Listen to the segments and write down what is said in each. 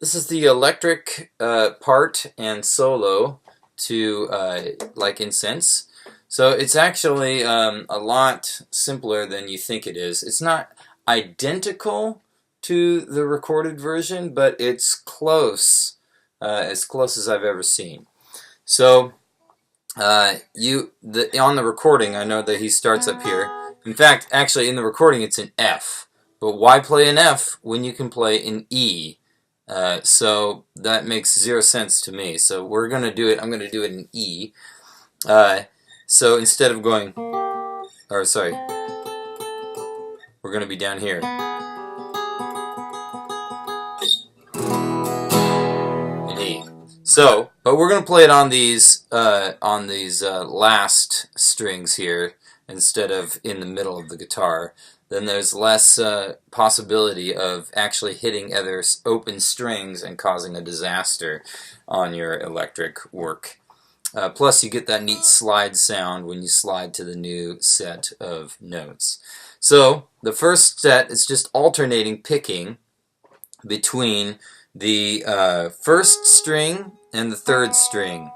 This is the electric part and solo to like Incense. So it's actually a lot simpler than you think it is. It's not identical to the recorded version, but it's as close as I've ever seen. So on the recording, I know that he starts up here. In fact, actually in the recording it's an F. But why play an F when you can play an E? So that makes zero sense to me. So we're going to do it, I'm going to do it in E. So instead of going, or sorry, we're going to be down here in E. So, but we're going to play it on these last strings here instead of in the middle of the guitar. Then there's less possibility of actually hitting other open strings and causing a disaster on your electric work. Plus you get that neat slide sound when you slide to the new set of notes. So the first set is just alternating picking between the first string and the third string.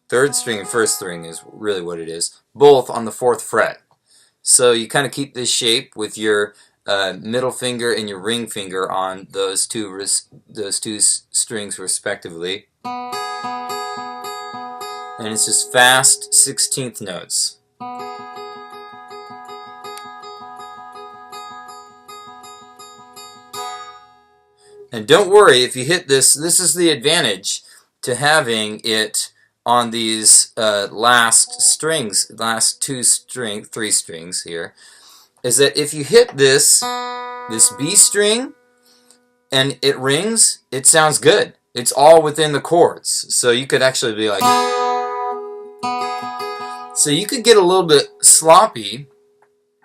Third string and first string is really what it is, both on the 4th fret. So you kind of keep this shape with your middle finger and your ring finger on those two strings respectively. And it's just fast 16th notes. And don't worry if you hit this. This is the advantage to having it on these last three strings here, is that if you hit this B string and it rings, it sounds good. It's all within the chords. So you could actually be like, so you could get a little bit sloppy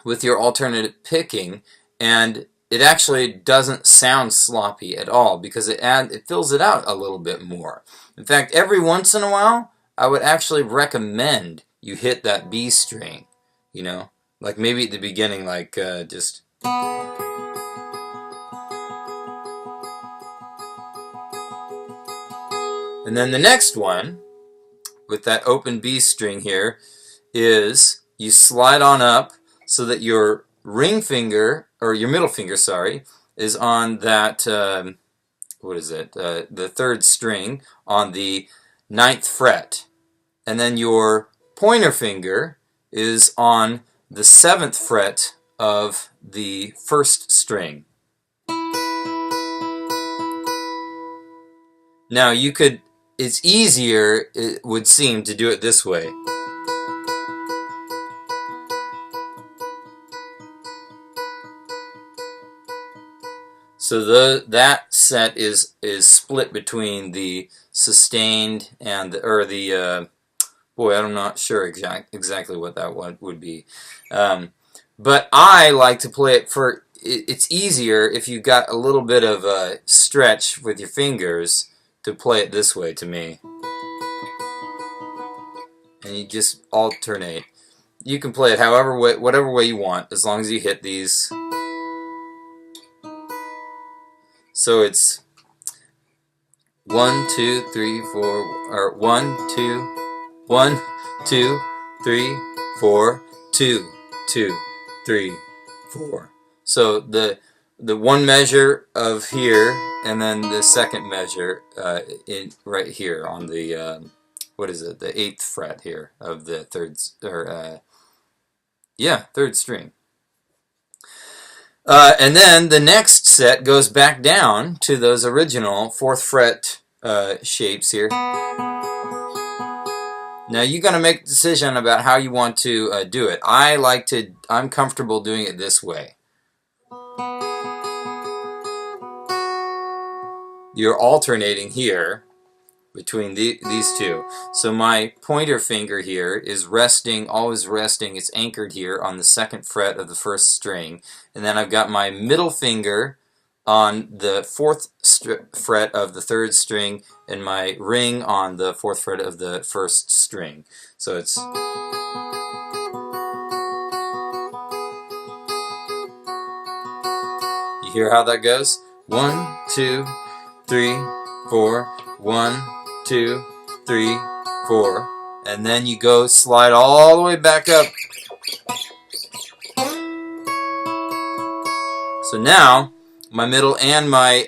with your alternate picking, and it actually doesn't sound sloppy at all because it fills it out a little bit more. In fact, every once in a while, I would actually recommend you hit that B string, you know, like maybe at the beginning, like just. And then the next one, with that open B string here, is you slide on up so that your ring finger, or your middle finger, sorry, is on that, what is it, the 3rd string on the 9th fret. And then your pointer finger is on the 7th fret of the 1st string. Now you could, it's easier, it would seem, to do it this way. So that set is split between the sustained and the boy, I'm not sure exactly what that one would be. But I like to play it for, it's easier if you got a little bit of a stretch with your fingers to play it this way to me. And you just alternate. You can play it whatever way you want, as long as you hit these. So it's 1, 2, 3, 4, or 1, 2, 1, 2, 3, 4, 2, 2, 3, 4. So the one measure of here, and then the second measure right here on the what is it? The 8th fret here of the 3rd string. And then the next set goes back down to those original 4th fret shapes here. Now you're going to make a decision about how you want to do it. I'm comfortable doing it this way. You're alternating here between these two. So my pointer finger here is resting, always resting, it's anchored here on the 2nd fret of the 1st string. And then I've got my middle finger on the 4th fret of the 3rd string, and my ring on the 4th fret of the 1st string. So it's... You hear how that goes? 1, 2, 3, 4, 1, 2, 3, 4, and then you go slide all the way back up. So now my middle and my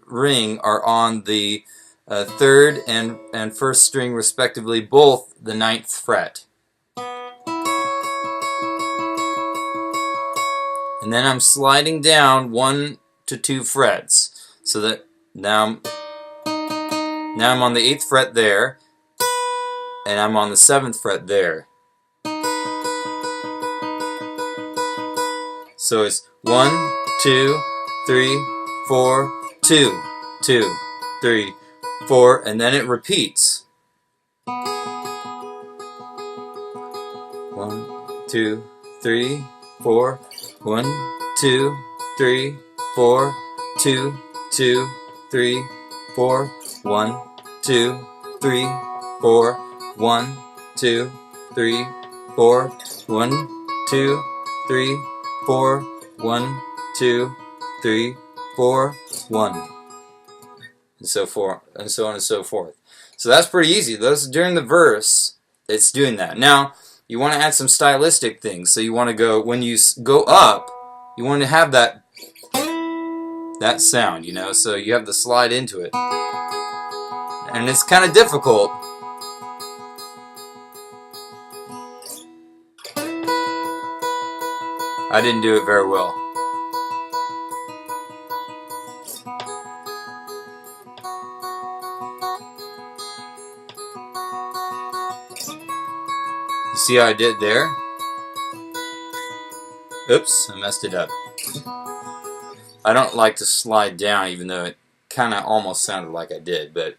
ring are on the 3rd and 1st string respectively, both the 9th fret. And then I'm sliding down 1 to 2 frets, so that now I'm on the 8th fret there, and I'm on the 7th fret there. So it's 1, 2, 3, 4, 2, 2, 3, 4, and then it repeats. 1, 2, 3, 4, 1, 2, 3, 4, 2, 2, 3, 4, 1, 2, 3, 4, 1, 2, 3, 4, 1, 2, 3, 4, 1, 2, 3, 4, 1, and so forth, and so on and so forth. So that's pretty easy. Those during the verse, it's doing that. Now you want to add some stylistic things. So you want to go, when you go up, you want to have that sound, you know. So you have to slide into it, and it's kind of difficult. I didn't do it very well. You see how I did there? Oops, I messed it up. I don't like to slide down, even though it kind of almost sounded like I did, but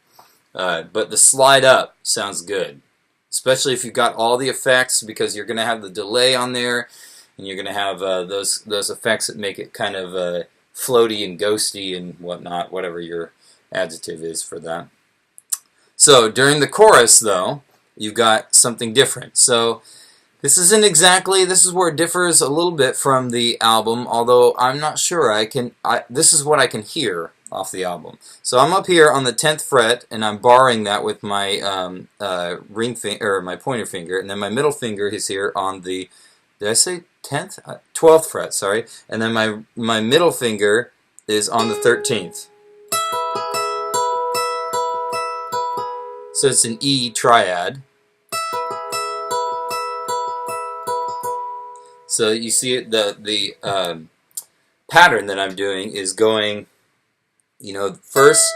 the slide up sounds good, especially if you've got all the effects, because you're going to have the delay on there, and you're going to have those effects that make it kind of floaty and ghosty and whatnot, whatever your adjective is for that. So during the chorus, though, you've got something different. So this is where it differs a little bit from the album, although I'm not sure. This is what I can hear off the album. So I'm up here on the 10th fret, and I'm barring that with my ring finger, or my pointer finger, and then my middle finger is here on the, did I say 10th? 12th fret, sorry. And then my middle finger is on the 13th. So it's an E triad. So you see the pattern that I'm doing is going, you know, first,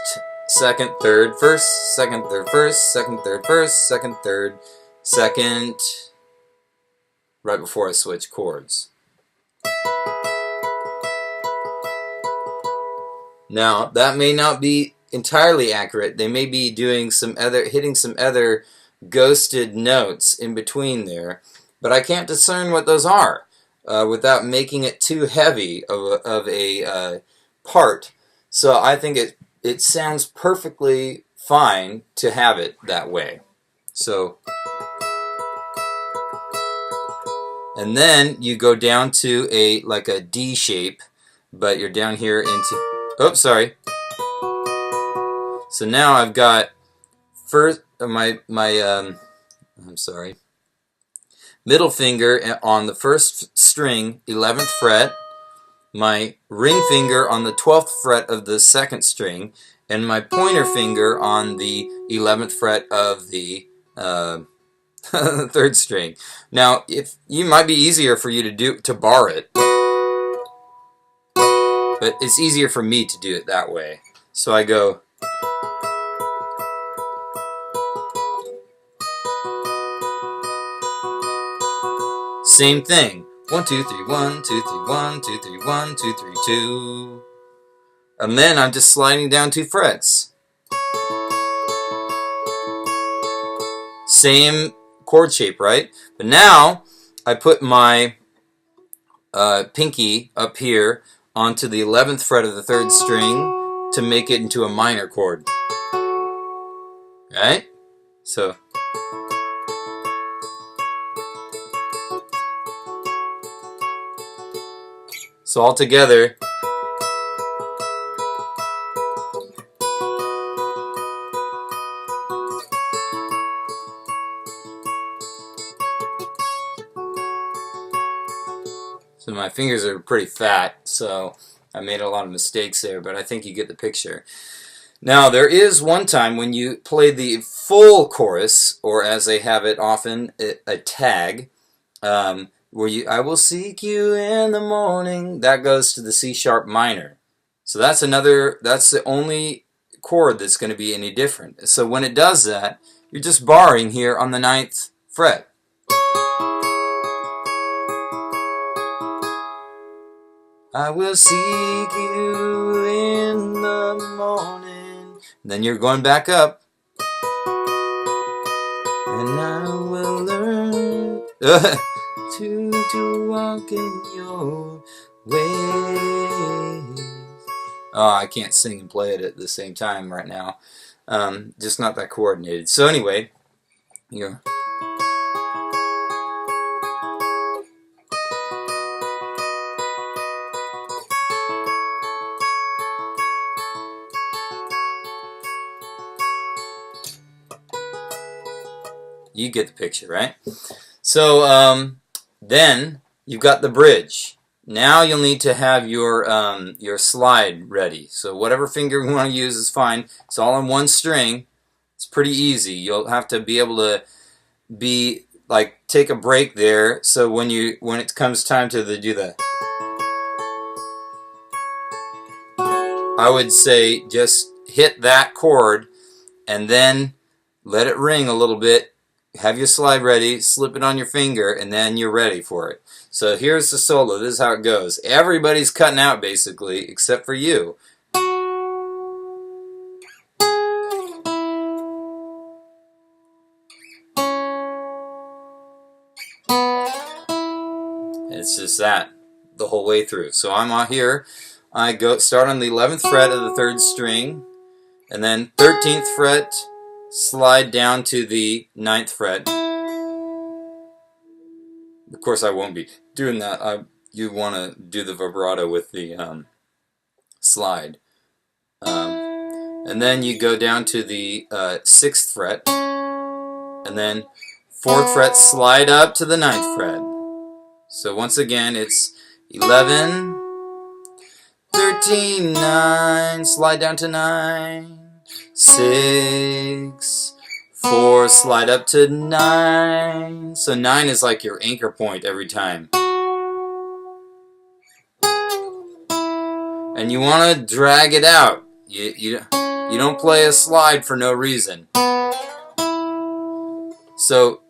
second, third, first, second, third, first, second, third, first, second, third, second, right before I switch chords. Now that may not be entirely accurate. They may be doing hitting some other ghosted notes in between there, but I can't discern what those are without making it too heavy of a part. So I think it sounds perfectly fine to have it that way. So, and then you go down to like a D shape, but you're down here into, oops, sorry. So now I've got first I'm sorry, middle finger on the first string, 11th fret, my ring finger on the 12th fret of the second string, and my pointer finger on the 11th fret of the third string. Now, it might be easier for you to bar it, but it's easier for me to do it that way. So I go. Same thing. 1, 2, 3, 1, 2, 3, 1, 2, 3, 1, 2, 3, 2. And then I'm just sliding down 2 frets. Same chord shape, right? But now I put my pinky up here onto the 11th fret of the 3rd string to make it into a minor chord. Right? So all together, So my fingers are pretty fat, so I made a lot of mistakes there, but I think you get the picture. Now, there is one time when you play the full chorus, or as they have it often, a tag, where I will seek you in the morning. That goes to the C sharp minor. So that's the only chord that's going to be any different. So when it does that, you're just barring here on the 9th fret. I will seek you in the morning. Then you're going back up. And I will learn to walk in your ways. Oh, I can't sing and play it at the same time right now. Just not that coordinated. So anyway, you get the picture, right? So then you've got the bridge. Now you'll need to have your slide ready. So whatever finger you want to use is fine. It's all on one string. It's pretty easy. You'll have to be able to take a break there. So when it comes time to do the, I would say just hit that chord and then let it ring a little bit. Have your slide ready, slip it on your finger, and then you're ready for it. So here's the solo. This is how it goes. Everybody's cutting out basically, except for you. It's just that the whole way through. So I'm out here. I start on the 11th fret of the 3rd string, and then 13th fret, slide down to the 9th fret. Of course, I won't be doing that. You want to do the vibrato with the slide. And then you go down to the 6th fret, and then 4th fret, slide up to the 9th fret. So once again, it's 11, 13, 9, slide down to 9, 6, 4, slide up to 9. So 9 is like your anchor point every time. And you want to drag it out. You don't play a slide for no reason. So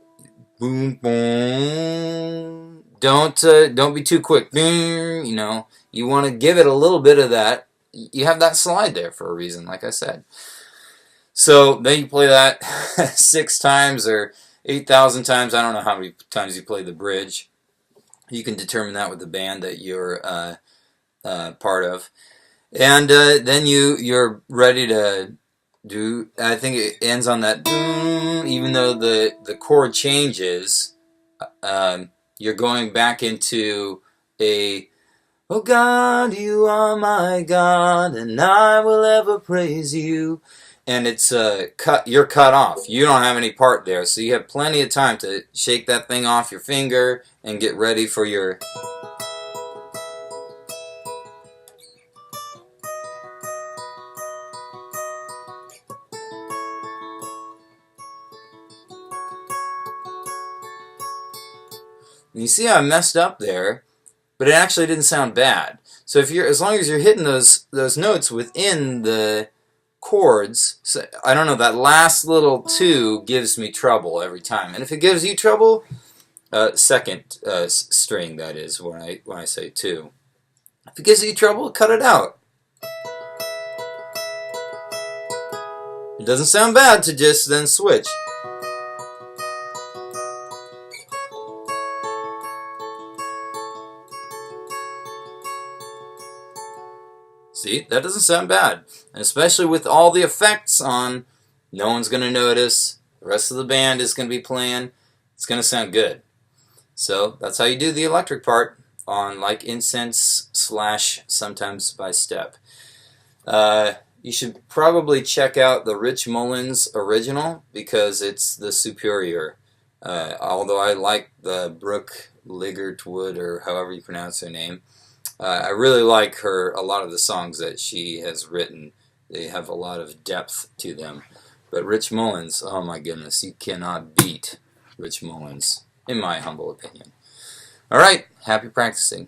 boom, boom. Don't be too quick. Boom, you want to give it a little bit of that. You have that slide there for a reason, like I said. So then you play that 6 times or 8,000 times. I don't know how many times you play the bridge. You can determine that with the band that you're part of. And then you're ready to do, I think it ends on that, even though the chord changes, you're going back into a, oh God, you are my God, and I will ever praise you. And it's you're cut off. You don't have any part there, so you have plenty of time to shake that thing off your finger and get ready for your. And you see how I messed up there, but it actually didn't sound bad. So as long as you're hitting those notes within the chords, so, I don't know, that last little 2 gives me trouble every time. And if it gives you trouble, 2nd string, that is, when I say 2. If it gives you trouble, cut it out. It doesn't sound bad to just then switch. See, that doesn't sound bad. And especially with all the effects on, no one's going to notice, the rest of the band is going to be playing, it's going to sound good. So that's how you do the electric part on like Incense / Sometimes by Step. You should probably check out the Rich Mullins original because it's the superior Although I like the Brooke Ligertwood, or however you pronounce her name, I really like a lot of the songs that she has written. They have a lot of depth to them. But Rich Mullins, oh my goodness, you cannot beat Rich Mullins, in my humble opinion. All right, happy practicing.